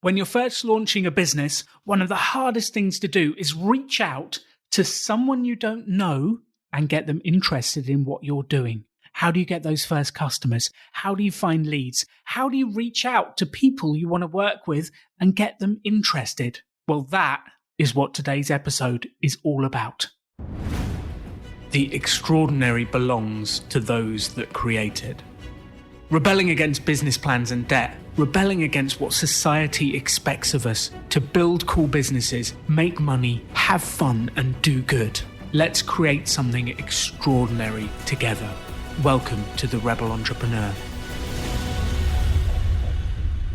When you're first launching a business, one of the hardest things to do is reach out to someone you don't know and get them interested in what you're doing. How do you get those first customers? How do you find leads? How do you reach out to people you want to work with and get them interested? Well, that is what today's episode is all about. The extraordinary belongs to those that create it. Rebelling against business plans and debt, rebelling against what society expects of us to build cool businesses, make money, have fun, and do good. Let's create something extraordinary together. Welcome to The Rebel Entrepreneur.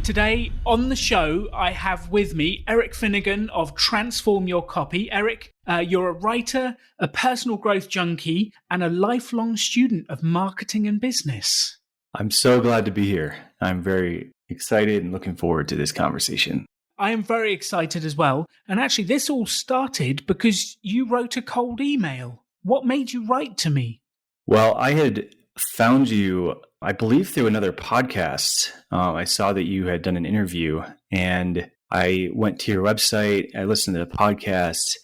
Today on the show, I have with me Eric Finnegan of Transform Your Copy. Eric, you're a writer, a personal growth junkie, and a lifelong student of marketing and business. I'm so glad to be here. I'm very excited and looking forward to this conversation. I am very excited as well. And actually, this all started because you wrote a cold email. What made you write to me? Well, I had found you, I believe, through another podcast. I saw that you had done an interview, and I went to your website. I listened to the podcast,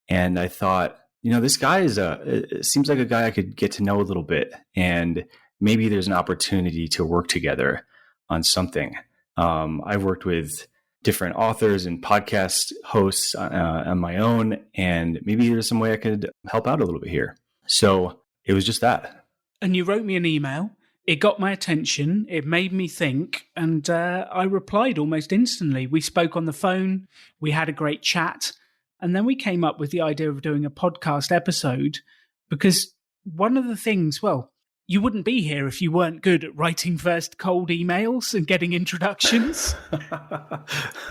and I thought, this guy it seems like a guy I could get to know a little bit, and maybe there's an opportunity to work together on something. I've worked with different authors and podcast hosts on my own, and maybe there's some way I could help out a little bit here. So it was just that. And you wrote me an email. It got my attention. It made me think, and I replied almost instantly. We spoke on the phone. We had a great chat. And then we came up with the idea of doing a podcast episode because one of the things, you wouldn't be here if you weren't good at writing first cold emails and getting introductions.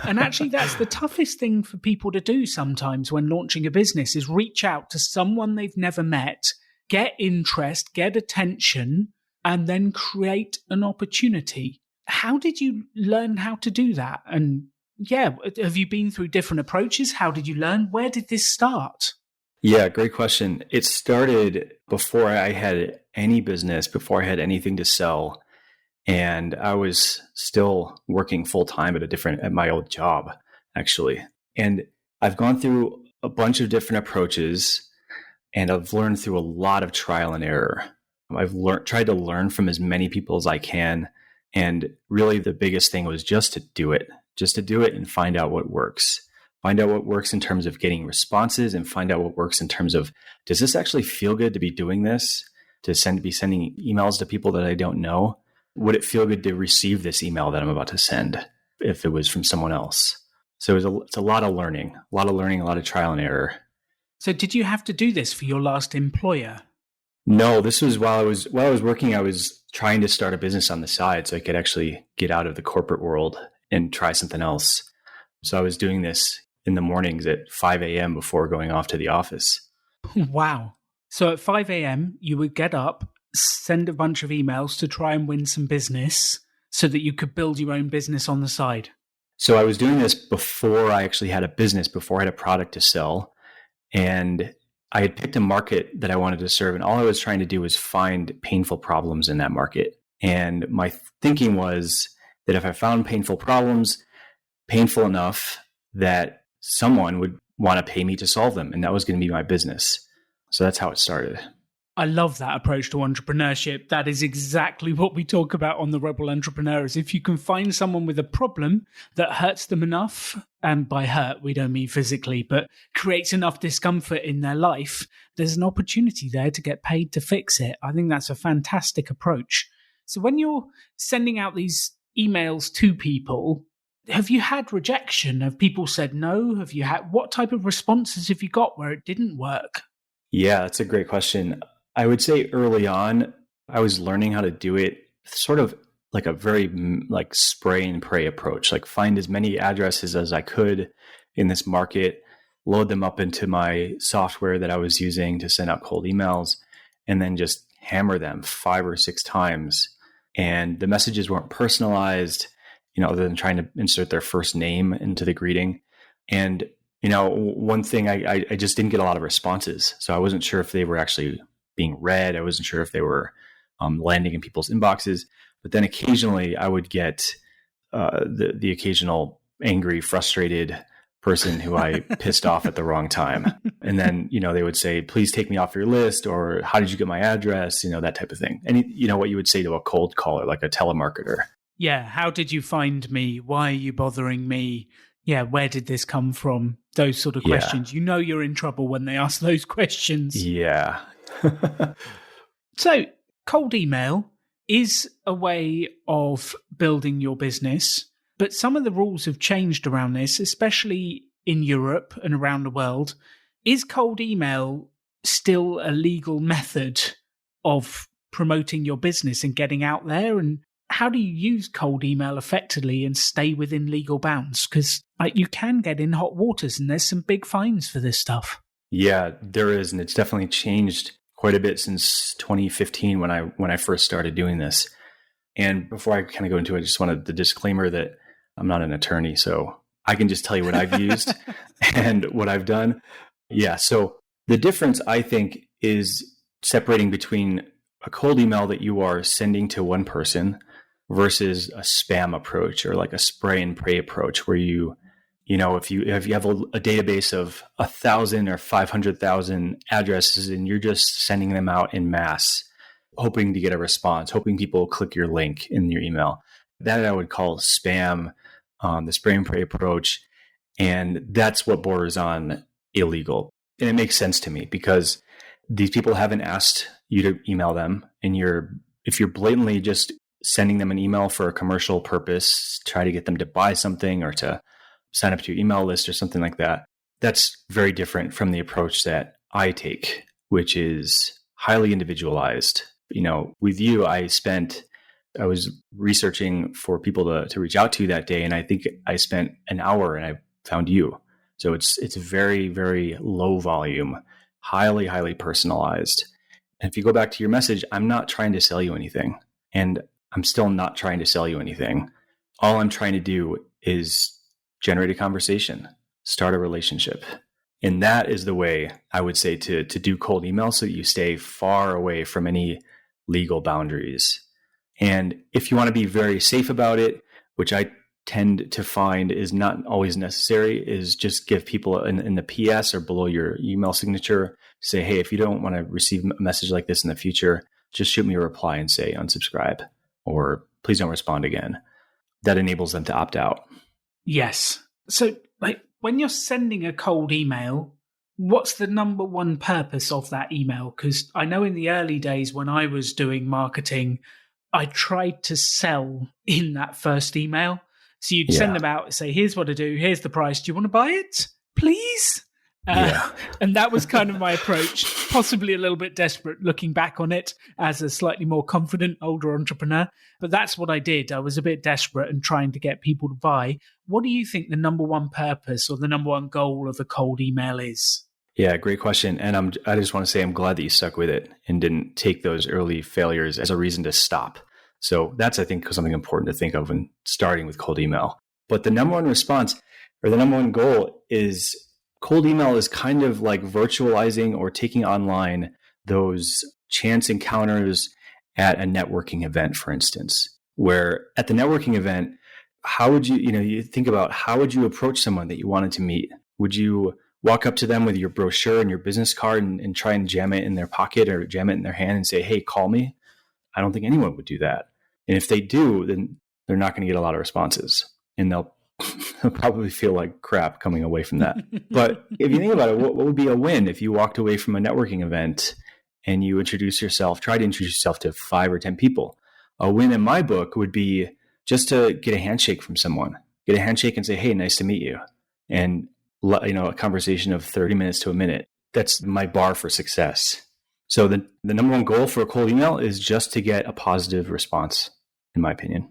And actually, that's the toughest thing for people to do sometimes when launching a business is reach out to someone they've never met, get interest, get attention, and then create an opportunity. How did you learn how to do that? And have you been through different approaches? How did you learn? Where did this start? Yeah, great question. It started before I had any business, before I had anything to sell. And I was still working full time at my old job, actually. And I've gone through a bunch of different approaches, and I've learned through a lot of trial and error. I've tried to learn from as many people as I can. And really the biggest thing was just to do it and find out what works. Find out what works in terms of getting responses, and find out what works in terms of, does this actually feel good to be doing this? To be sending emails to people that I don't know? Would it feel good to receive this email that I'm about to send if it was from someone else? So it's a lot of learning, a lot of trial and error. So did you have to do this for your last employer? No, this was while I was working. I was trying to start a business on the side so I could actually get out of the corporate world and try something else. So I was doing this in the mornings at 5 a.m. before going off to the office. Wow. So at 5 a.m., you would get up, send a bunch of emails to try and win some business so that you could build your own business on the side. So I was doing this before I actually had a business, before I had a product to sell. And I had picked a market that I wanted to serve. And all I was trying to do was find painful problems in that market. And my thinking was that if I found painful problems, painful enough that someone would want to pay me to solve them. And that was going to be my business. So that's how it started. I love that approach to entrepreneurship. That is exactly what we talk about on The Rebel Entrepreneurs. If you can find someone with a problem that hurts them enough, and by hurt, we don't mean physically, but creates enough discomfort in their life, there's an opportunity there to get paid to fix it. I think that's a fantastic approach. So when you're sending out these emails to people, have you had rejection? Have people said no? What type of responses have you got where it didn't work? Yeah, that's a great question. I would say early on, I was learning how to do it sort of like a very spray and pray approach, like find as many addresses as I could in this market, load them up into my software that I was using to send out cold emails, and then just hammer them 5 or 6 times. And the messages weren't personalized, other than trying to insert their first name into the greeting. And, one thing, I just didn't get a lot of responses. So I wasn't sure if they were actually being read. I wasn't sure if they were landing in people's inboxes. But then occasionally I would get the occasional angry, frustrated person who I pissed off at the wrong time. And then, they would say, please take me off your list, or how did you get my address? That type of thing. And what you would say to a cold caller, like a telemarketer. Yeah. How did you find me? Why are you bothering me? Yeah. Where did this come from? Those sort of questions. You're in trouble when they ask those questions. Yeah. So cold email is a way of building your business, but some of the rules have changed around this, especially in Europe and around the world. Is cold email still a legal method of promoting your business and getting out there? And how do you use cold email effectively and stay within legal bounds? Because you can get in hot waters and there's some big fines for this stuff. Yeah, there is. And it's definitely changed quite a bit since 2015 when I first started doing this. And before I kind of go into it, I just wanted the disclaimer that I'm not an attorney, so I can just tell you what I've used and what I've done. Yeah. So the difference, I think, is separating between a cold email that you are sending to one person versus a spam approach, or like a spray and pray approach, where if you have a database of 1,000 or 500,000 addresses and you're just sending them out in mass, hoping to get a response, hoping people click your link in your email, that I would call spam, the spray and pray approach. And that's what borders on illegal. And it makes sense to me because these people haven't asked you to email them. And if you're blatantly just sending them an email for a commercial purpose, try to get them to buy something or to sign up to your email list or something like that, that's very different from the approach that I take, which is highly individualized. With you, I was researching for people to reach out to that day, and I think I spent an hour and I found you. So it's very, very low volume, highly, highly personalized. And if you go back to your message, I'm not trying to sell you anything, and I'm still not trying to sell you anything. All I'm trying to do is generate a conversation, start a relationship. And that is the way I would say to do cold email, so that you stay far away from any legal boundaries. And if you want to be very safe about it, which I tend to find is not always necessary, is just give people in the PS or below your email signature, say, hey, if you don't want to receive a message like this in the future, just shoot me a reply and say unsubscribe, or please don't respond again. That enables them to opt out. Yes. So when you're sending a cold email, what's the number one purpose of that email? Because I know in the early days when I was doing marketing, I tried to sell in that first email. So you'd send them out, say, here's what I do, here's the price. Do you want to buy it? Please? And that was kind of my approach, possibly a little bit desperate looking back on it as a slightly more confident older entrepreneur. But that's what I did. I was a bit desperate and trying to get people to buy. What do you think the number one purpose or the number one goal of a cold email is? Yeah, great question. And I just want to say I'm glad that you stuck with it and didn't take those early failures as a reason to stop. So that's, I think, something important to think of when starting with cold email. But the number one response, or the number one goal, is cold email is kind of like virtualizing or taking online those chance encounters at a networking event, for instance, where at the networking event, how would you think about how would you approach someone that you wanted to meet? Would you walk up to them with your brochure and your business card and try and jam it in their pocket or jam it in their hand and say, hey, call me? I don't think anyone would do that. And if they do, then they're not going to get a lot of responses, and they'll probably feel like crap coming away from that. But if you think about it, what would be a win if you walked away from a networking event and you try to introduce yourself to 5 or 10 people? A win in my book would be just to get a handshake from someone, get a handshake and say, hey, nice to meet you. And a conversation of 30 minutes to a minute. That's my bar for success. So the number one goal for a cold email is just to get a positive response, in my opinion.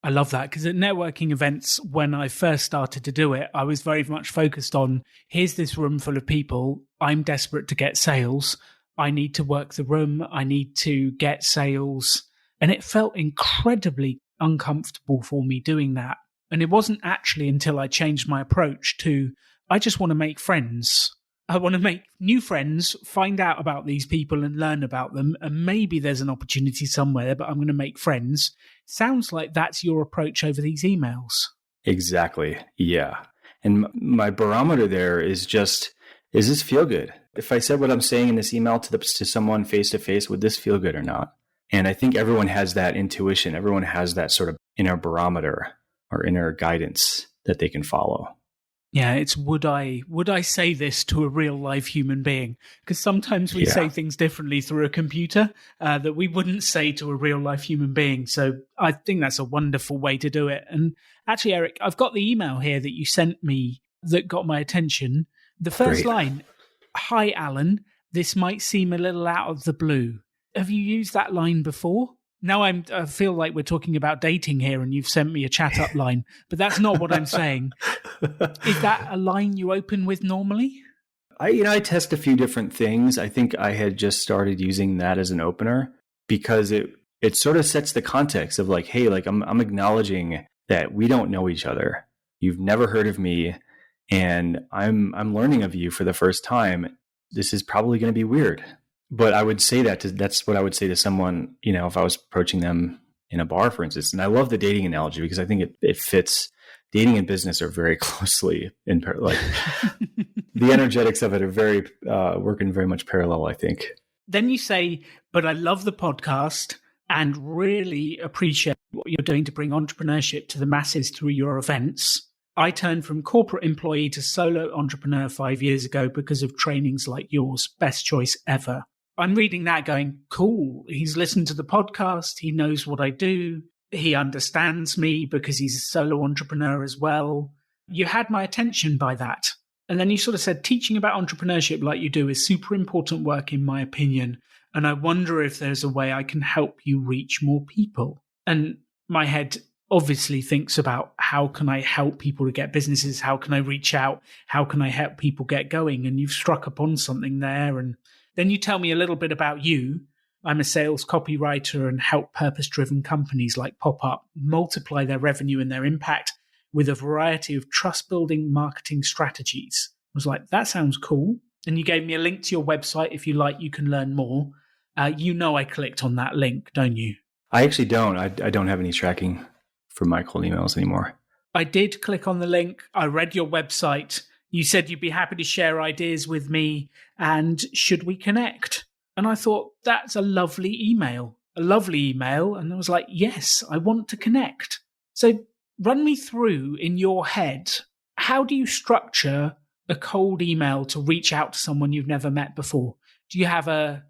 I love that, because at networking events, when I first started to do it, I was very much focused on, here's this room full of people. I'm desperate to get sales. I need to work the room. I need to get sales. And it felt incredibly uncomfortable for me doing that. And it wasn't actually until I changed my approach to, I just want to make friends. I want to make new friends, find out about these people and learn about them. And maybe there's an opportunity somewhere, but I'm going to make friends. Sounds like that's your approach over these emails. Exactly. Yeah. And my barometer there is just, is this feel good? If I said what I'm saying in this email to someone face to face, would this feel good or not? And I think everyone has that intuition. Everyone has that sort of inner barometer or inner guidance that they can follow. Yeah, it's would I say this to a real live human being? Because sometimes we say things differently through a computer that we wouldn't say to a real life human being. So I think that's a wonderful way to do it. And actually, Eric, I've got the email here that you sent me that got my attention. The first line, "Hi, Alan, this might seem a little out of the blue." Have you used that line before? Now I feel like we're talking about dating here and you've sent me a chat up line, but that's not what I'm saying. Is that a line you open with normally? I test a few different things. I think I had just started using that as an opener because it sort of sets the context of like, hey, like I'm acknowledging that we don't know each other. You've never heard of me and I'm learning of you for the first time. This is probably going to be weird. But I would say that's what I would say to someone, if I was approaching them in a bar, for instance. And I love the dating analogy because I think it fits. Dating and business are very closely like the energetics of it are working very much parallel, I think. Then you say, but I love the podcast and really appreciate what you're doing to bring entrepreneurship to the masses through your events. I turned from corporate employee to solo entrepreneur 5 years ago because of trainings like yours. Best choice ever. I'm reading that going, cool. He's listened to the podcast. He knows what I do. He understands me because he's a solo entrepreneur as well. You had my attention by that. And then you sort of said, teaching about entrepreneurship like you do is super important work, in my opinion. And I wonder if there's a way I can help you reach more people. And my head obviously thinks about how can I help people to get businesses? How can I reach out? How can I help people get going? And you've struck upon something there. And then you tell me a little bit about you. I'm a sales copywriter and help purpose-driven companies like Pop-Up multiply their revenue and their impact with a variety of trust-building marketing strategies. I was like, that sounds cool. And you gave me a link to your website. If you like, you can learn more. I clicked on that link, don't you? I actually don't. I don't have any tracking for my cold emails anymore. I did click on the link. I read your website. You said you'd be happy to share ideas with me. And should we connect? And I thought, that's a lovely email. And I was like, yes, I want to connect. So run me through in your head, how do you structure a cold email to reach out to someone you've never met before? Do you have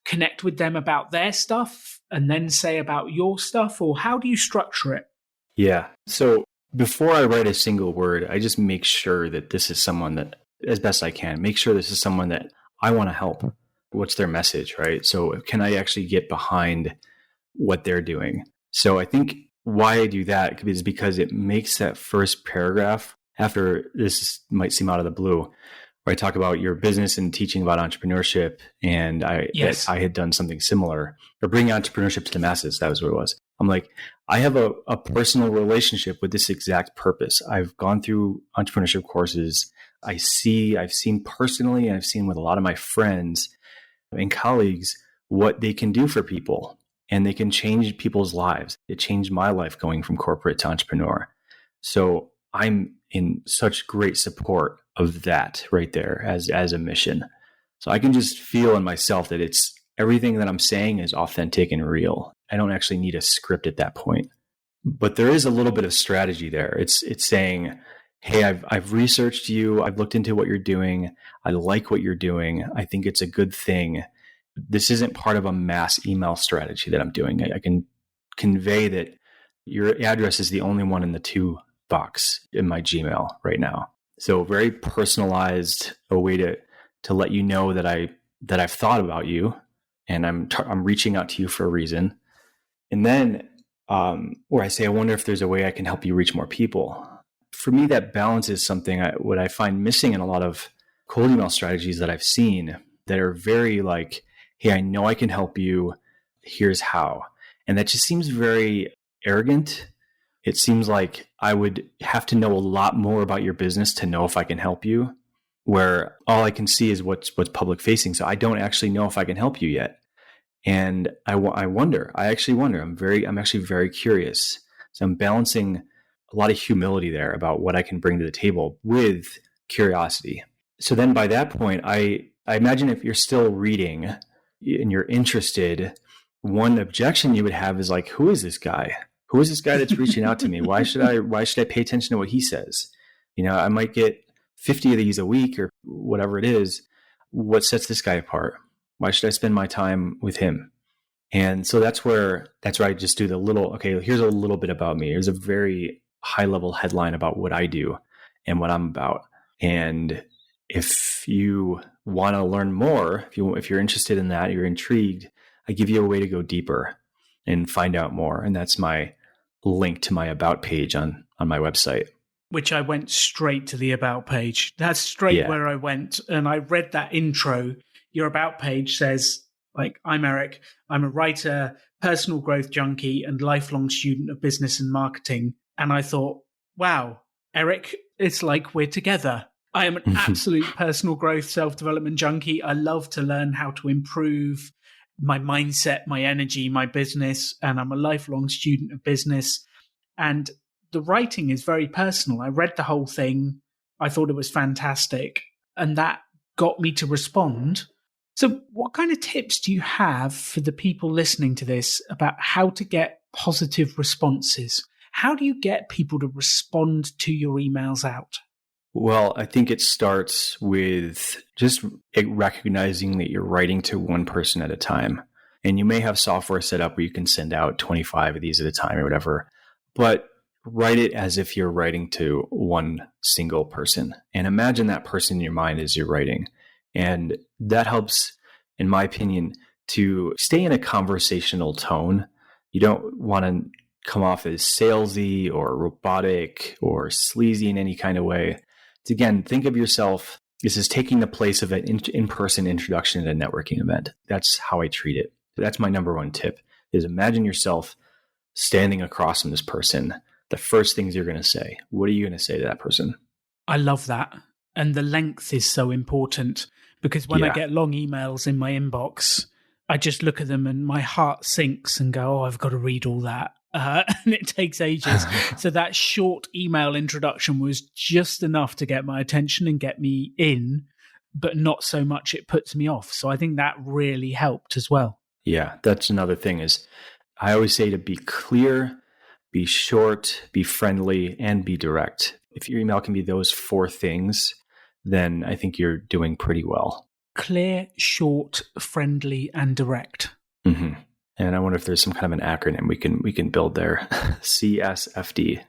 connect with them about their stuff and then say about your stuff? Or how do you structure it? Yeah. So before I write a single word, I just make sure that this is someone that, as best I can, make sure this is someone that I want to help. What's their message, right? So can I actually get behind what they're doing? So I think why I do that is because it makes that first paragraph, after this might seem out of the blue, where I talk about your business and teaching about entrepreneurship, and I had done something similar, or bring entrepreneurship to the masses. That was what it was. I'm like, I have a personal relationship with this exact purpose. I've gone through entrepreneurship courses. I've seen personally, and I've seen with a lot of my friends and colleagues what they can do for people, and they can change people's lives. It changed my life going from corporate to entrepreneur. So I'm in such great support of that right there as a mission. So I can just feel in myself that it's everything that I'm saying is authentic and real. I don't actually need a script at that point, but there is a little bit of strategy there. It's saying, hey, I've researched you. I've looked into what you're doing. I like what you're doing. I think it's a good thing. This isn't part of a mass email strategy that I'm doing. I can convey that your address is the only one in the to box in my Gmail right now. So very personalized, a way to let you know that I've thought about you, and I'm reaching out to you for a reason. And then where I say, I wonder if there's a way I can help you reach more people. For me, that balance is something what I find missing in a lot of cold email strategies that I've seen that are very like, hey, I know I can help you. Here's how. And that just seems very arrogant. It seems like I would have to know a lot more about your business to know if I can help you, where all I can see is what's public facing. So I don't actually know if I can help you yet. And I actually wonder. I'm actually very curious. So I'm balancing a lot of humility there about what I can bring to the table with curiosity. So then by that point, I imagine if you're still reading and you're interested, one objection you would have is like, who is this guy? Who is this guy that's reaching out to me? Why should I pay attention to what he says? I might get 50 of these a week or whatever it is. What sets this guy apart? Why should I spend my time with him? And so that's where I just do the little, okay, here's a little bit about me. Here's a very high level headline about what I do and what I'm about. And if you want to learn more, if you're interested in that, you're intrigued, I give you a way to go deeper and find out more. And that's my link to my about page on my website. Which I went straight to the about page. That's straight where I went. And I read that intro. Your about page says, like, I'm Eric. I'm a writer, personal growth junkie, and lifelong student of business and marketing. And I thought, wow, Eric, it's like we're together. I am an absolute personal growth, self-development junkie. I love to learn how to improve my mindset, my energy, my business. And I'm a lifelong student of business. And the writing is very personal. I read the whole thing. I thought it was fantastic. And that got me to respond. So what kind of tips do you have for the people listening to this about how to get positive responses? How do you get people to respond to your emails out? Well, I think it starts with just recognizing that you're writing to one person at a time. And you may have software set up where you can send out 25 of these at a time or whatever, but write it as if you're writing to one single person. And imagine that person in your mind as you're writing. And that helps, in my opinion, to stay in a conversational tone. You don't want to come off as salesy or robotic or sleazy in any kind of way. It's, again, think of yourself, this is taking the place of an in-person introduction at a networking event. That's how I treat it. That's my number one tip, is imagine yourself standing across from this person. The first things you're going to say, what are you going to say to that person? I love that. And the length is so important. Because when I get long emails in my inbox, I just look at them and my heart sinks and go, oh, I've got to read all that. And it takes ages. So that short email introduction was just enough to get my attention and get me in, but not so much it puts me off. So I think that really helped as well. Yeah, that's another thing is I always say to be clear, be short, be friendly, and be direct. If your email can be those four things, then I think you're doing pretty well. Clear, short, friendly, and direct. Mm-hmm. And I wonder if there's some kind of an acronym we can build there. CSFD.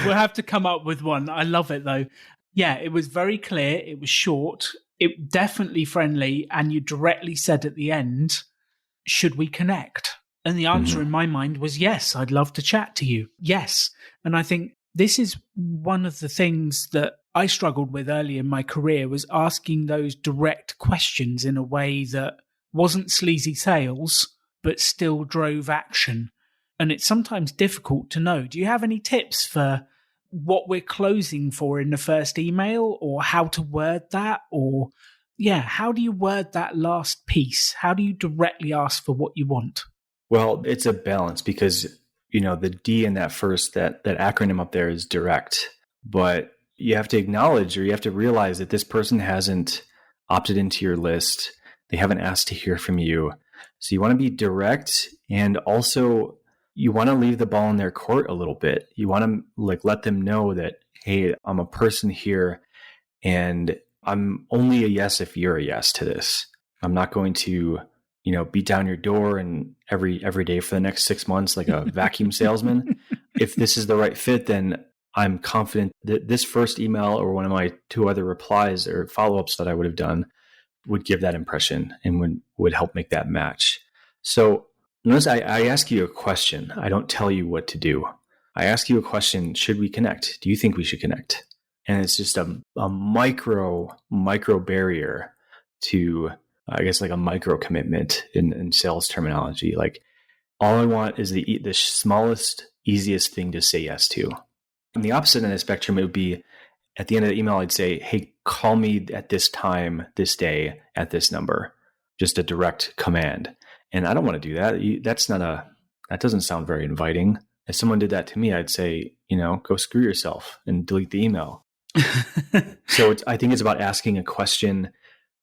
We'll have to come up with one. I love it though. Yeah, it was very clear. It was short. It definitely friendly. And you directly said at the end, should we connect? And the answer in my mind was yes, I'd love to chat to you. Yes. And I think this is one of the things that I struggled with early in my career, was asking those direct questions in a way that wasn't sleazy sales, but still drove action. And it's sometimes difficult to know. Do you have any tips for what we're closing for in the first email, or how to word that? Or, how do you word that last piece? How do you directly ask for what you want? Well, it's a balance because, the D in that acronym up there is direct, but you have to acknowledge, or you have to realize that this person hasn't opted into your list. They haven't asked to hear from you. So you want to be direct, and also you want to leave the ball in their court a little bit. You want to let them know that, hey, I'm a person here and I'm only a yes if you're a yes to this. I'm not going to, beat down your door and every day for the next 6 months like a vacuum salesman. If this is the right fit, then I'm confident that this first email or one of my 2 other replies or follow-ups that I would have done would give that impression and would help make that match. So notice I ask you a question. I don't tell you what to do. I ask you a question. Should we connect? Do you think we should connect? And it's just a micro barrier to, I guess, like a micro commitment in sales terminology. Like, all I want is the smallest, easiest thing to say yes to. On the opposite end of the spectrum, it would be at the end of the email, I'd say, hey, call me at this time, this day, at this number. Just a direct command. And I don't want to do that. That doesn't sound very inviting. if someone did that to me, I'd say, go screw yourself and delete the email. So I think it's about asking a question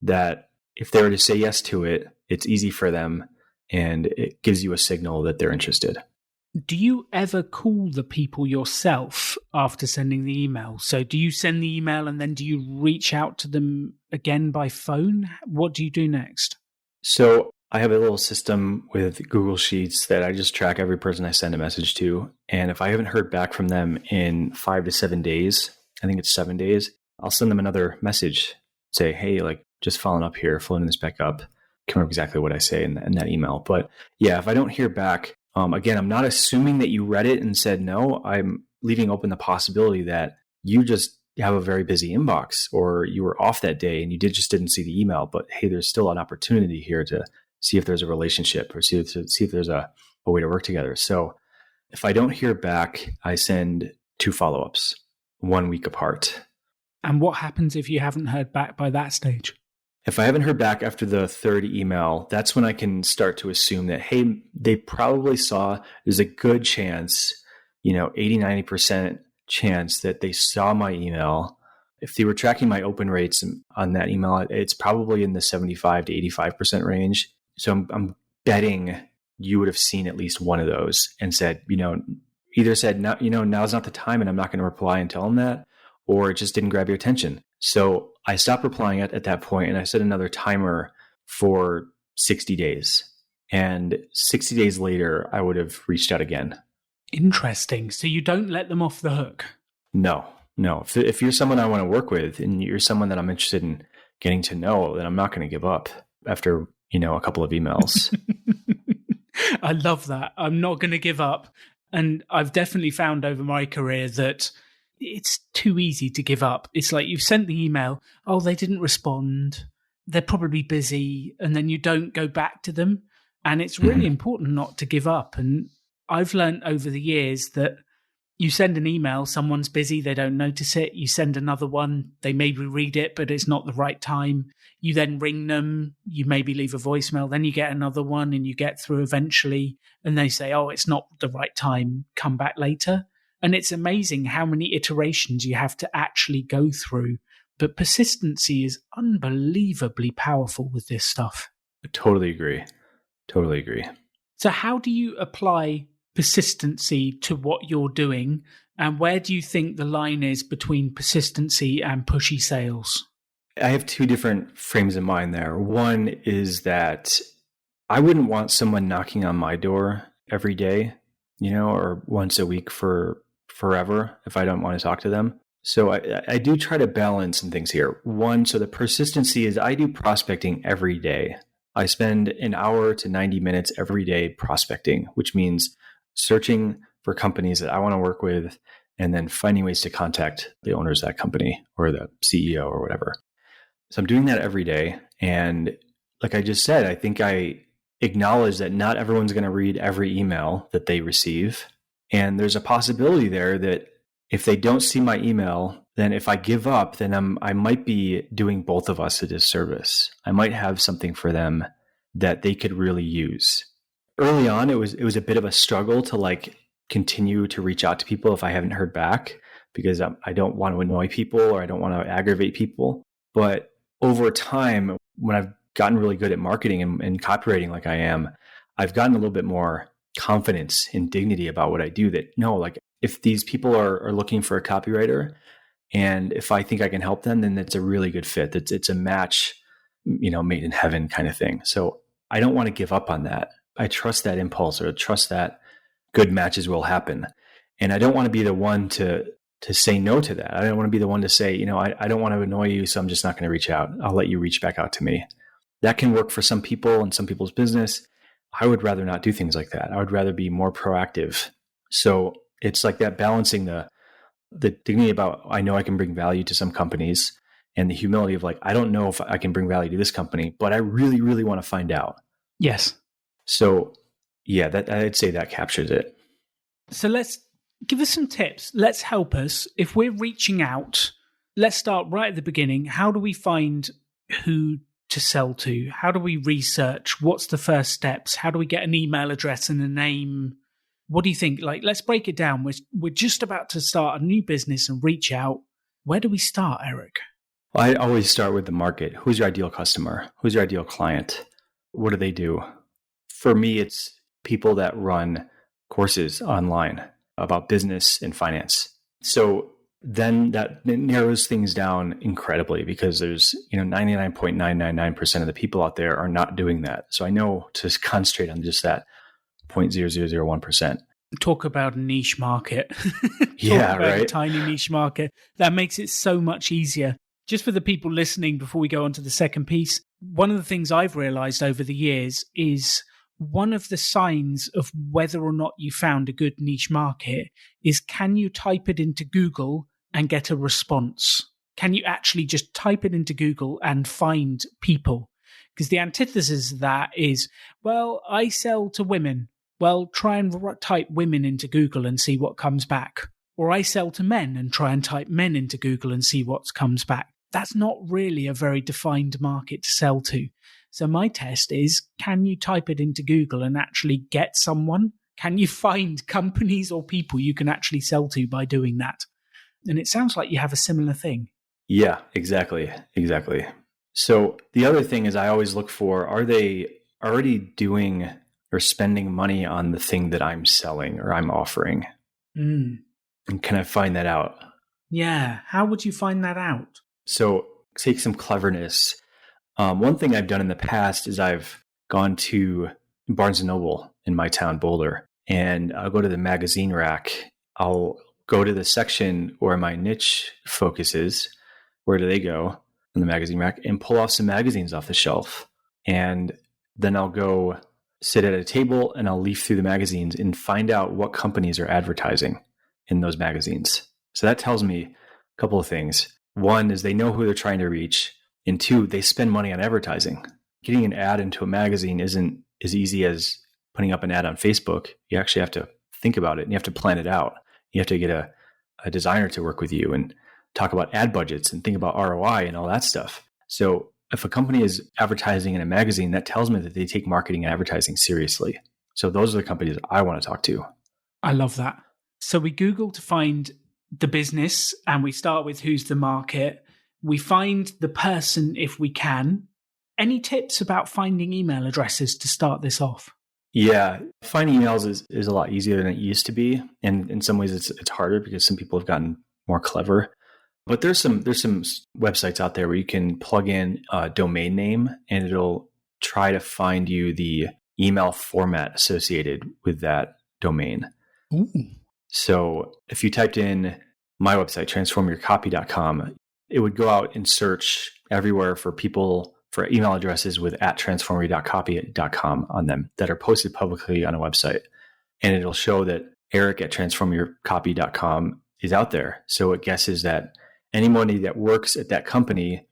that if they were to say yes to it, it's easy for them and it gives you a signal that they're interested. Do you ever call the people yourself after sending the email? So do you send the email and then do you reach out to them again by phone? What do you do next? So I have a little system with Google Sheets that I just track every person I send a message to. And if I haven't heard back from them in 5 to 7 days, I think it's 7 days, I'll send them another message. Say, hey, just following up here, following this back up. Can't remember exactly what I say in that email. But yeah, if I don't hear back, again, I'm not assuming that you read it and said no. I'm leaving open the possibility that you just have a very busy inbox or you were off that day and you just didn't see the email. But hey, there's still an opportunity here to see if there's a relationship or see if there's a way to work together. So if I don't hear back, I send 2 follow-ups, 1 week apart. And what happens if you haven't heard back by that stage? If I haven't heard back after the 3rd email, that's when I can start to assume that, hey, they probably saw, there's a good chance, 80, 90% chance that they saw my email. If they were tracking my open rates on that email, it's probably in the 75 to 85% range. So I'm betting you would have seen at least one of those and said, either said, no, now's not the time and I'm not going to reply and tell them that, or it just didn't grab your attention. So I stopped replying at that point and I set another timer for 60 days. And 60 days later, I would have reached out again. Interesting. So you don't let them off the hook? No. If you're someone I want to work with and you're someone that I'm interested in getting to know, then I'm not going to give up after, a couple of emails. I love that. I'm not going to give up. And I've definitely found over my career that it's too easy to give up. It's like you've sent the email, oh, they didn't respond, they're probably busy, and then you don't go back to them. And it's really important not to give up. And I've learned over the years that you send an email, someone's busy, they don't notice it. You send another one, they maybe read it, but it's not the right time. You then ring them, you maybe leave a voicemail, then you get another one and you get through eventually. And they say, oh, it's not the right time, come back later. And it's amazing how many iterations you have to actually go through. But persistency is unbelievably powerful with this stuff. I totally agree. So how do you apply persistency to what you're doing? And where do you think the line is between persistency and pushy sales? I have 2 different frames in mind there. One is that I wouldn't want someone knocking on my door every day, or once a week for forever if I don't want to talk to them. So I do try to balance some things here. One, so the persistency is I do prospecting every day. I spend an hour to 90 minutes every day prospecting, which means searching for companies that I want to work with and then finding ways to contact the owners of that company or the CEO or whatever. So I'm doing that every day. And like I just said, I think I acknowledge that not everyone's going to read every email that they receive. And there's a possibility there that if they don't see my email, then if I give up, then I might be doing both of us a disservice. I might have something for them that they could really use. Early on, it was a bit of a struggle to continue to reach out to people if I haven't heard back, because I don't want to annoy people or I don't want to aggravate people. But over time, when I've gotten really good at marketing and copywriting like I am, I've gotten a little bit more confidence and dignity about what I do, that if these people are looking for a copywriter and if I think I can help them, then it's a really good fit. It's a match, made in heaven kind of thing. So I don't want to give up on that. I trust that impulse or trust that good matches will happen. And I don't want to be the one to say no to that. I don't want to be the one to say, I don't want to annoy you, so I'm just not going to reach out. I'll let you reach back out to me. That can work for some people and some people's business. I would rather not do things like that. I would rather be more proactive. So it's like that balancing the dignity about, I know I can bring value to some companies, and the humility of I don't know if I can bring value to this company, but I really, really want to find out. Yes. So yeah, I'd say that captures it. So let's give us some tips. Let's help us. If we're reaching out, let's start right at the beginning. How do we find who to sell to? How do we research? What's the first steps? How do we get an email address and a name? What do you think? Like, let's break it down. We're just about to start a new business and reach out. Where do we start, Eric? Well, I always start with the market. Who's your ideal customer? Who's your ideal client? What do they do? For me, it's people that run courses online about business and finance. So then that narrows things down incredibly, because there's 99.999% of the people out there are not doing that. So I know to concentrate on just that 0.0001%. Talk about a niche market. Yeah, about right. A tiny niche market. That makes it so much easier. Just for the people listening, before we go on to the second piece, one of the things I've realized over the years is one of the signs of whether or not you found a good niche market is, can you type it into Google and get a response? Can you actually just type it into Google and find people? Because the antithesis of that is, well, I sell to women. Well, try and type women into Google and see what comes back. Or I sell to men, and try and type men into Google and see what comes back. That's not really a very defined market to sell to. So my test is, can you type it into Google and actually get someone? Can you find companies or people you can actually sell to by doing that? And it sounds like you have a similar thing. Yeah, exactly. So the other thing is, I always look for, are they already doing or spending money on the thing that I'm selling or I'm offering? And can I find that out? Yeah. How would you find that out? So take some cleverness. One thing I've done in the past is I've gone to Barnes & Noble in my town, Boulder, and I'll go to the magazine rack. I'll go to the section where my niche focuses. Where do they go? In the magazine rack, and pull off some magazines off the shelf. And then I'll go sit at a table and I'll leaf through the magazines and find out what companies are advertising in those magazines. So that tells me a couple of things. One is they know who they're trying to reach. And two, they spend money on advertising. Getting an ad into a magazine isn't as easy as putting up an ad on Facebook. You actually have to think about it and you have to plan it out. You have to get a designer to work with you and talk about ad budgets and think about ROI and all that stuff. So if a company is advertising in a magazine, that tells me that they take marketing and advertising seriously. So those are the companies I want to talk to. I love that. So we Google to find the business and we start with who's the market. We find the person if we can. Any tips about finding email addresses to start this off? Yeah, finding emails is a lot easier than it used to be. And in some ways it's harder because some people have gotten more clever. But there's some websites out there where you can plug in a domain name and it'll try to find you the email format associated with that domain. Ooh. So if you typed in my website, transformyourcopy.com, it would go out and search everywhere for email addresses with @transformyourcopy.com on them that are posted publicly on a website. And it'll show that Eric at transformyourcopy.com is out there. So it guesses that anybody that works at that company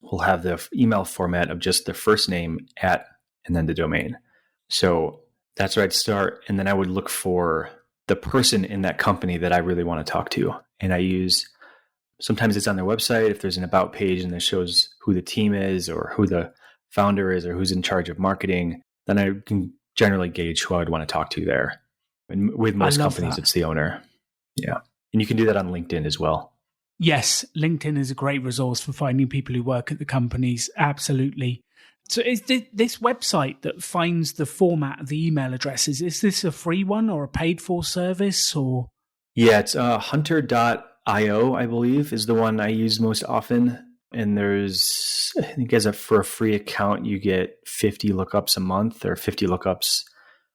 will have the email format of just their first name at and then the domain. So that's where I'd start. And then I would look for the person in that company that I really want to talk to. And sometimes it's on their website. If there's an about page and it shows who the team is or who the founder is or who's in charge of marketing, then I can generally gauge who I would want to talk to there. And with most companies, it's the owner. Yeah. And you can do that on LinkedIn as well. Yes, LinkedIn is a great resource for finding people who work at the companies. Absolutely. So is this website that finds the format of the email addresses, is this a free one or a paid for service? Or? Yeah, it's hunter.io, I believe, is the one I use most often. And there's, I think for a free account, you get 50 lookups a month or 50 lookups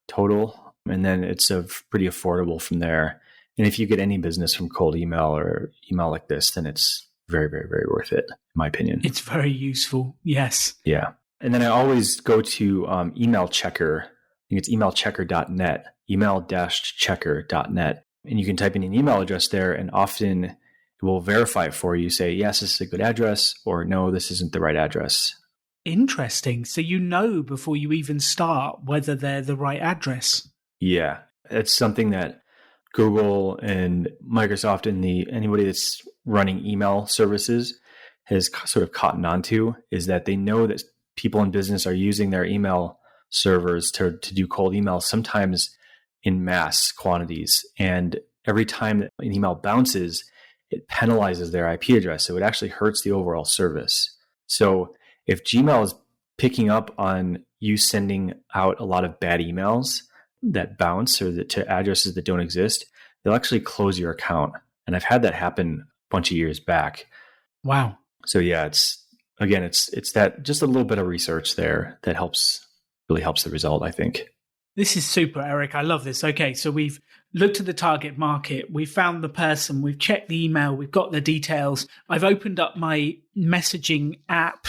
total. And then it's pretty affordable from there. And if you get any business from cold email or email like this, then it's very, very, very worth it, in my opinion. It's very useful. Yes. Yeah. And then I always go to Email Checker. I think it's emailchecker.net, email-checker.net. And you can type in an email address there, and often it will verify it for you. Say, yes, this is a good address, or no, this isn't the right address. Interesting. So you know before you even start whether they're the right address. Yeah. It's something that Google and Microsoft and anybody that's running email services has sort of cottoned onto, is that they know that people in business are using their email servers to do cold emails, sometimes in mass quantities. And every time that an email bounces, it penalizes their IP address. So it actually hurts the overall service. So if Gmail is picking up on you sending out a lot of bad emails that bounce or that to addresses that don't exist, they'll actually close your account. And I've had that happen a bunch of years back. Wow. So yeah, it's that just a little bit of research there that really helps the result, I think. This is super, Eric. I love this. Okay, so we've looked at the target market. We've found the person. We've checked the email. We've got the details. I've opened up my messaging app.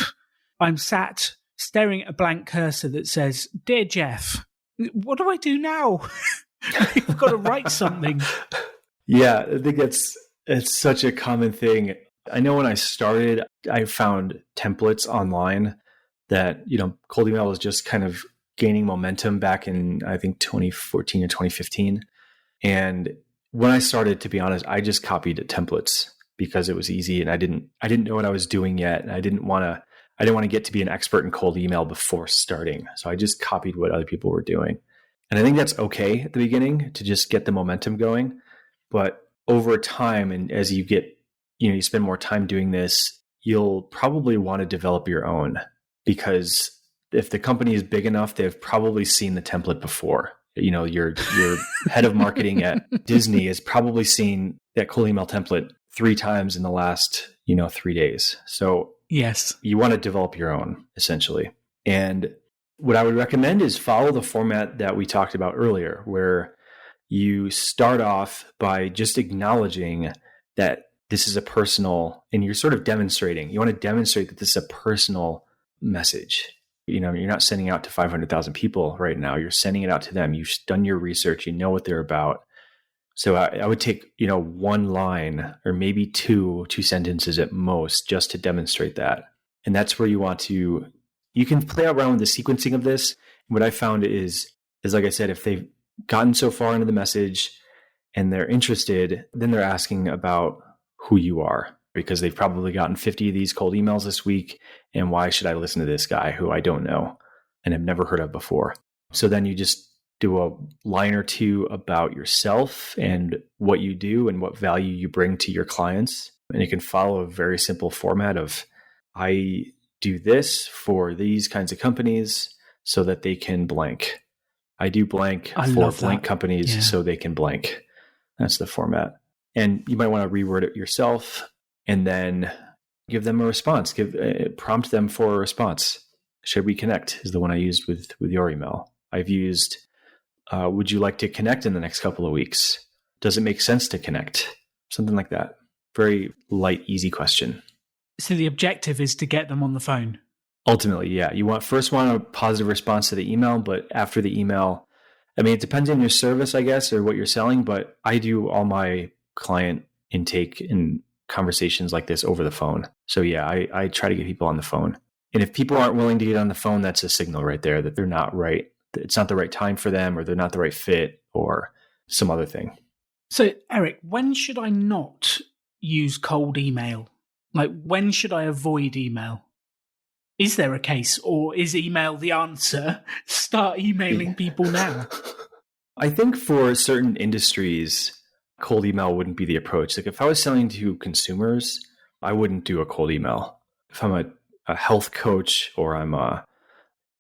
I'm sat staring at a blank cursor that says, "Dear Jeff." What do I do now? I've got to write something. Yeah, I think it's such a common thing. I know when I started, I found templates online that, cold email was just kind of gaining momentum back in, I think, 2014 or 2015. And when I started, to be honest, I just copied templates because it was easy and I didn't know what I was doing yet. And I didn't want to get to be an expert in cold email before starting. So I just copied what other people were doing. And I think that's okay at the beginning to just get the momentum going. But over time, and as you get, you spend more time doing this, you'll probably want to develop your own, because if the company is big enough, they've probably seen the template before. Your head of marketing at Disney has probably seen that cold email template 3 times in the last, 3 days. So yes, you want to develop your own, essentially. And what I would recommend is follow the format that we talked about earlier, where you start off by just acknowledging that this is a personal, and you're sort of demonstrating. You want to demonstrate that this is a personal message. You're not sending out to 500,000 people right now. You're sending it out to them. You've done your research. You know what they're about. So I would take, one line or maybe two sentences at most just to demonstrate that. And that's where you can play around with the sequencing of this. And what I found is like I said, if they've gotten so far into the message and they're interested, then they're asking about who you are, because they've probably gotten 50 of these cold emails this week. And why should I listen to this guy who I don't know and have never heard of before? So then you just do a line or two about yourself and what you do and what value you bring to your clients. And you can follow a very simple format of, I do this for these kinds of companies so that they can blank. I do blank for blank companies so they can blank. That's the format. And you might want to reword it yourself and then give them a response. Prompt them for a response. Should we connect is the one I used with your email. I've used, would you like to connect in the next couple of weeks? Does it make sense to connect? Something like that. Very light, easy question. So the objective is to get them on the phone. Ultimately, yeah. You want a positive response to the email, but after the email, it depends on your service, I guess, or what you're selling, but I do all my client intake and conversations like this over the phone. So yeah, I try to get people on the phone. And if people aren't willing to get on the phone, that's a signal right there that they're not right. It's not the right time for them, or they're not the right fit, or some other thing. So Eric, when should I not use cold email? Like, when should I avoid email? Is there a case, or is email the answer? Start emailing people now. I think for certain industries, cold email wouldn't be the approach. Like if I was selling to consumers, I wouldn't do a cold email. If I'm a health coach, or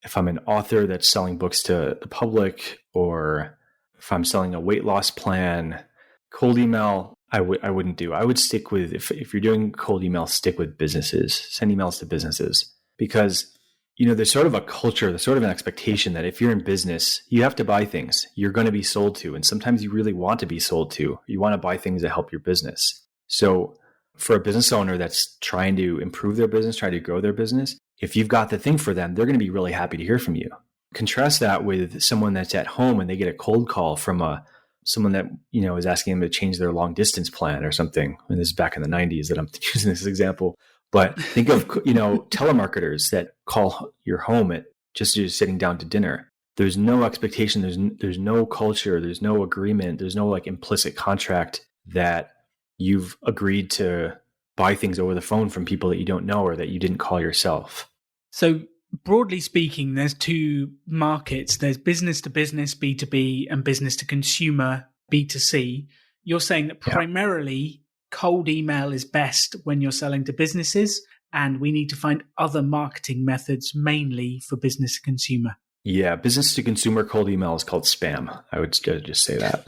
if I'm an author that's selling books to the public, or if I'm selling a weight loss plan, cold email, I wouldn't do. I would stick with, if you're doing cold email, stick with businesses. Send emails to businesses, because there's sort of a culture, there's sort of an expectation that if you're in business, you have to buy things you're going to be sold to. And sometimes you really want to be sold to. You want to buy things that help your business. So for a business owner that's trying to improve their business, trying to grow their business, if you've got the thing for them, they're going to be really happy to hear from you. Contrast that with someone that's at home and they get a cold call from someone that, is asking them to change their long distance plan or something. And this is back in the 90s that I'm using this example. But think of, telemarketers that call your home at just sitting down to dinner. There's no expectation. There's no culture. There's no agreement. There's no implicit contract that you've agreed to buy things over the phone from people that you don't know or that you didn't call yourself. So broadly speaking, there's two markets. There's business to business, B2B, and business to consumer, B2C. You're saying that primarily cold email is best when you're selling to businesses, and we need to find other marketing methods mainly for business to consumer. Yeah, business to consumer cold email is called spam. I would just say that.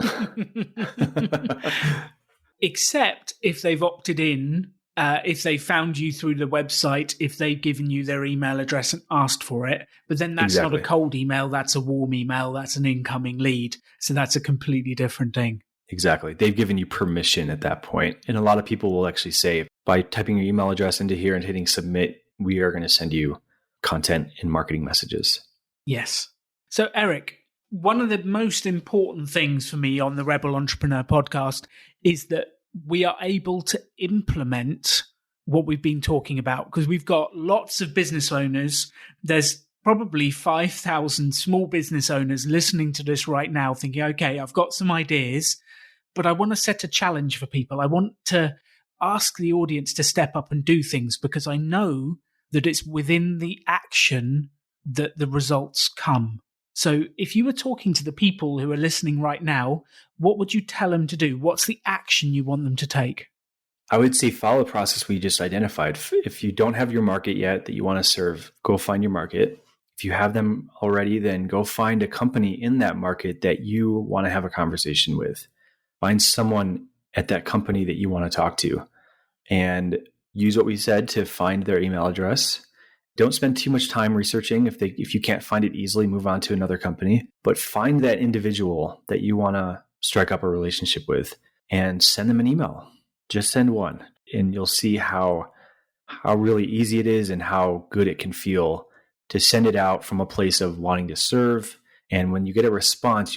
Except if they've opted in, if they found you through the website, if they've given you their email address and asked for it. But then that's not a cold email, that's a warm email, that's an incoming lead. So that's a completely different thing. Exactly. They've given you permission at that point. And a lot of people will actually say, by typing your email address into here and hitting submit, we are going to send you content and marketing messages. Yes. So, Eric, one of the most important things for me on the Rebel Entrepreneur podcast is that we are able to implement what we've been talking about, because we've got lots of business owners. There's probably 5,000 small business owners listening to this right now thinking, okay, I've got some ideas, but I want to set a challenge for people. I want to ask the audience to step up and do things, because I know that it's within the action that the results come. So if you were talking to the people who are listening right now, what would you tell them to do? What's the action you want them to take? I would say follow the process we just identified. If you don't have your market yet that you want to serve, go find your market. If you have them already, then go find a company in that market that you want to have a conversation with. Find someone at that company that you want to talk to, and use what we said to find their email address. Don't spend too much time researching. If you can't find it easily, move on to another company. But find that individual that you want to strike up a relationship with and send them an email. Just send one, and you'll see how really easy it is and how good it can feel to send it out from a place of wanting to serve. And when you get a response,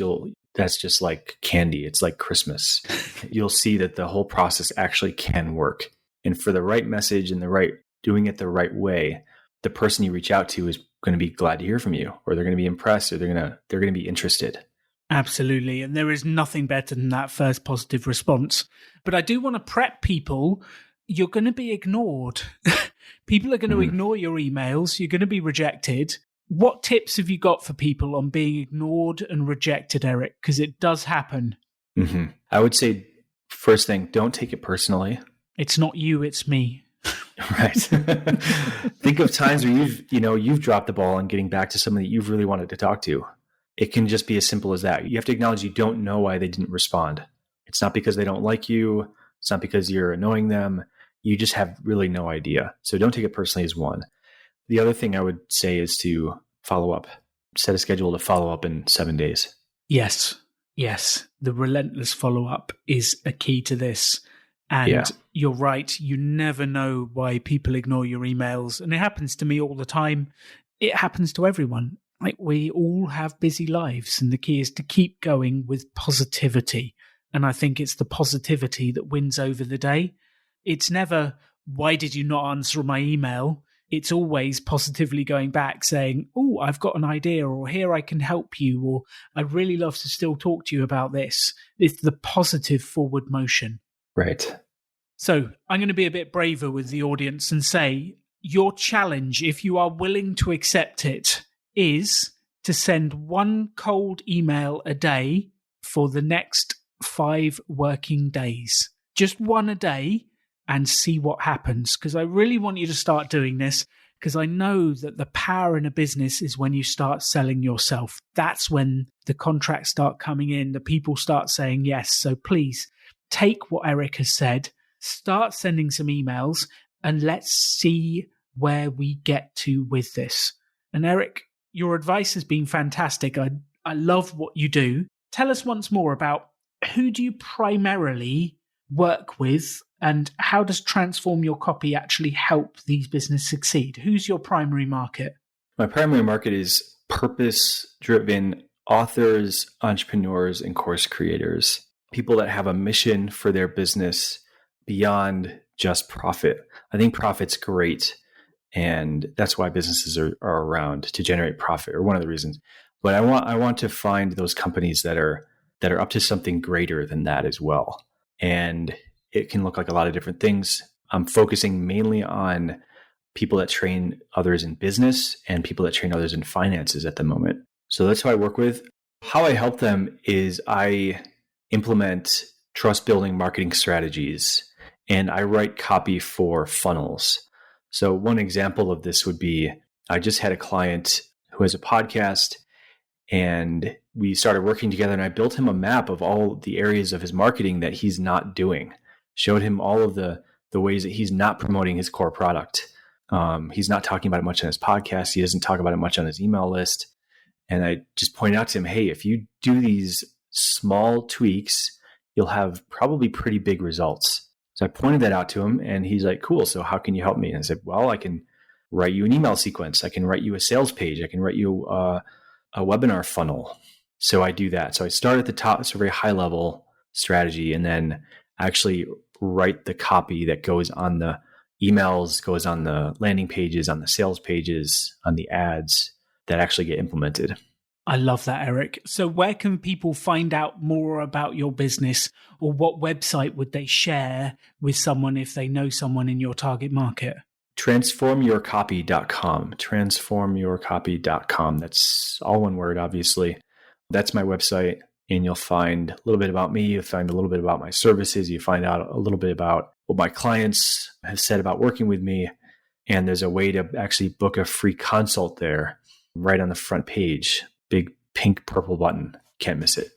that's just like candy. It's like Christmas. You'll see that the whole process actually can work. And for the right message and doing it the right way, the person you reach out to is going to be glad to hear from you, or they're going to be impressed, or they're going to be interested. Absolutely. And there is nothing better than that first positive response. But I do want to prep people. You're going to be ignored. People are going to ignore your emails. You're going to be rejected. What tips have you got for people on being ignored and rejected, Eric? Because it does happen. Mm-hmm. I would say, first thing, don't take it personally. It's not you, it's me. Right. Think of times where you've dropped the ball on getting back to someone that you've really wanted to talk to. It can just be as simple as that. You have to acknowledge you don't know why they didn't respond. It's not because they don't like you. It's not because you're annoying them. You just have really no idea. So don't take it personally as one. The other thing I would say is to follow up. Set a schedule to follow up in 7 days. Yes. The relentless follow-up is a key to this. And you're right. You never know why people ignore your emails. And it happens to me all the time. It happens to everyone. Like, we all have busy lives. And the key is to keep going with positivity. And I think it's the positivity that wins over the day. It's never, why did you not answer my email? It's always positively going back saying, oh, I've got an idea, or here I can help you, or I'd really love to still talk to you about this. It's the positive forward motion. Right. So I'm going to be a bit braver with the audience and say your challenge, if you are willing to accept it, is to send one cold email a day for the next 5 working days. Just one a day, and see what happens. Because I really want you to start doing this, because I know that the power in a business is when you start selling yourself. That's when the contracts start coming in, the people start saying yes. So please take what Eric has said, start sending some emails, and let's see where we get to with this. And Eric, your advice has been fantastic. I love what you do. Tell us once more about who do you primarily work with, and how does Transform Your Copy actually help these businesses succeed? Who's your primary market? My primary market is purpose-driven authors, entrepreneurs, and course creators. People that have a mission for their business beyond just profit. I think profit's great, and that's why businesses are around, to generate profit, or one of the reasons. But I want to find those companies that are up to something greater than that as well. And it can look like a lot of different things. I'm focusing mainly on people that train others in business and people that train others in finances at the moment. So that's who I work with. How I help them is I implement trust building marketing strategies and I write copy for funnels. So one example of this would be, I just had a client who has a podcast and we started working together and I built him a map of all the areas of his marketing that he's not doing, showed him all of the ways that he's not promoting his core product. He's not talking about it much on his podcast. He doesn't talk about it much on his email list. And I just pointed out to him, hey, if you do these small tweaks, you'll have probably pretty big results. So I pointed that out to him and he's like, cool. So how can you help me? And I said, well, I can write you an email sequence. I can write you a sales page. I can write you a webinar funnel. So I do that. So I start at the top. It's a very high level strategy. And then actually write the copy that goes on the emails, goes on the landing pages, on the sales pages, on the ads that actually get implemented. I love that, Eric. So where can people find out more about your business, or what website would they share with someone if they know someone in your target market? Transformyourcopy.com. Transformyourcopy.com. That's all one word, obviously. That's my website. And you'll find a little bit about me. You'll find a little bit about my services. You find out a little bit about what my clients have said about working with me. And there's a way to actually book a free consult there right on the front page. Big pink purple button. Can't miss it.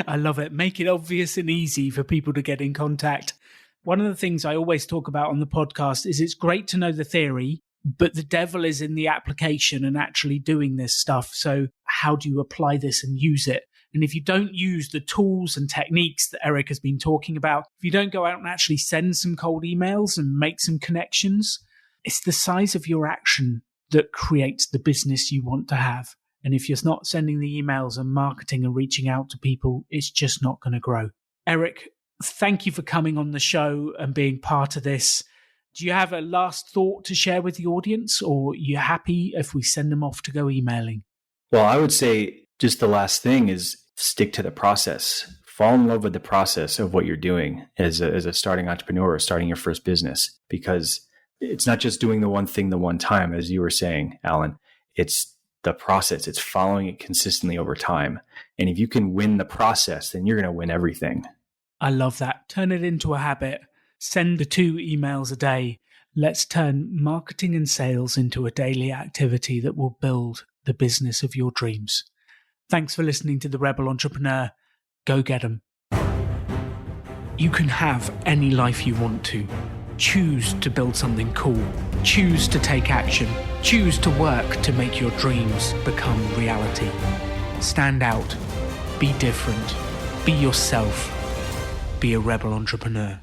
I love it. Make it obvious and easy for people to get in contact. One of the things I always talk about on the podcast is it's great to know the theory, but the devil is in the application and actually doing this stuff. So how do you apply this and use it? And if you don't use the tools and techniques that Eric has been talking about, if you don't go out and actually send some cold emails and make some connections, it's the size of your action that creates the business you want to have. And if you're not sending the emails and marketing and reaching out to people, it's just not going to grow. Eric, thank you for coming on the show and being part of this. Do you have a last thought to share with the audience, or are you happy if we send them off to go emailing? Well, I would say just the last thing is stick to the process. Fall in love with the process of what you're doing as a starting entrepreneur or starting your first business, because it's not just doing the one thing the one time, as you were saying, Alan. It's the process. It's following it consistently over time. And if you can win the process, then you're going to win everything. I love that. Turn it into a habit. Send the 2 emails a day. Let's turn marketing and sales into a daily activity that will build the business of your dreams. Thanks for listening to The Rebel Entrepreneur. Go get 'em. You can have any life you want to. Choose to build something cool. Choose to take action. Choose to work to make your dreams become reality. Stand out. Be different. Be yourself. Be a rebel entrepreneur.